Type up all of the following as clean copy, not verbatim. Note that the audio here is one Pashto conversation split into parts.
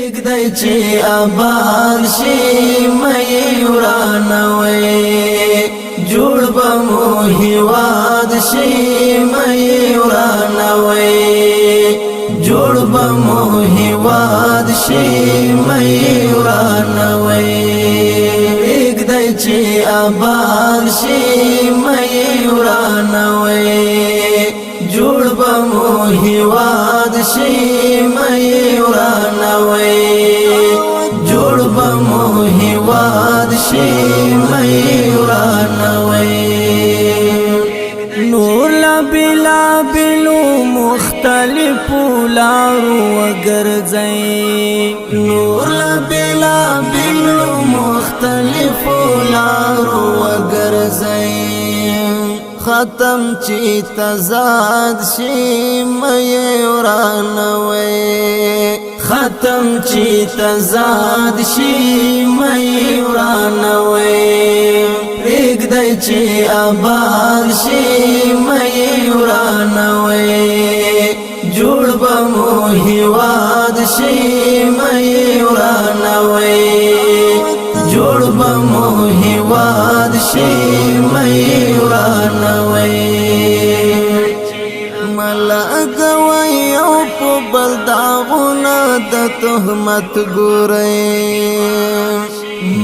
پرېږدی چې آباد شي مې ورانوي جوړ به مو هېواد شي مې ورانوي جوړ به مو هېواد شي مې ورانوي پرېږدی چې آباد شي مې ورانوي جوړ به مو هېواد شي مې ورانوي جوړ به مو هېواد شي مې ورانوي نور لا بلا بلو مختلفو لارو وګرځئ نور لا بلا بلو مختلفو لارو وګرځئ ختم چی تزاد شي مې ورانوي ختم چی تزاد شي مې ورانوي پرېږدی چې آباد شي مې ورانوي جوړ به مو هېواد شي مې ورانوي جوړ به مو هېواد شي مې ورانوي ملګوي او په بل داغونه د تهمت ګورئ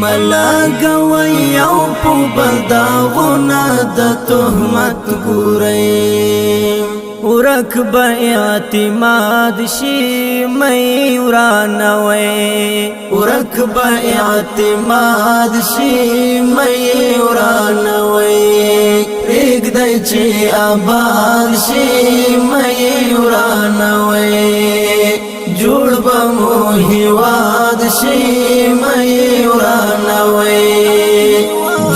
ملګوي او په بل داغونه د تهمت ګورئ ورک به اعتماد شي مې ورانوي ورک به اعتماد شي مې ورانوي پرېږدی چې آباد شي مې ورانوي جوړ به مو هېواد شي مې ورانوي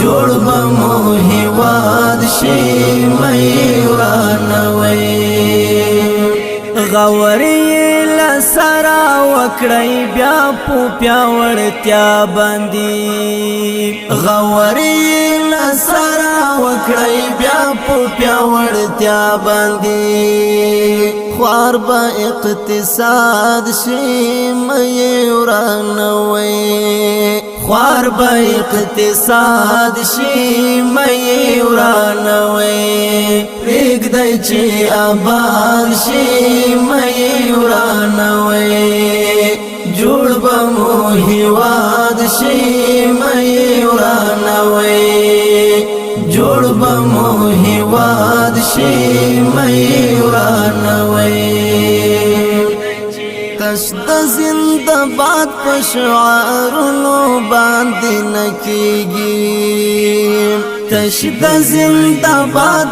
جوړ به مو هېواد شي مې ورانوي غوري لسرا وکړی بیا په پیاوړتیا باندې غوري لسرا وکړی بیا په پیاوړتیا باندې خوار به اقتصاد شي مې ورانوي خوار به اقتصاد شي مې ورانوي پرېږدی چې آباد شي مې ورانوي جوړ به مو هېواد شي مې ورانوي جوړ به مو هېواد شي مې ورانوي تش د زنده باد په شعارونو باندې نه کېږي تش د زنده باد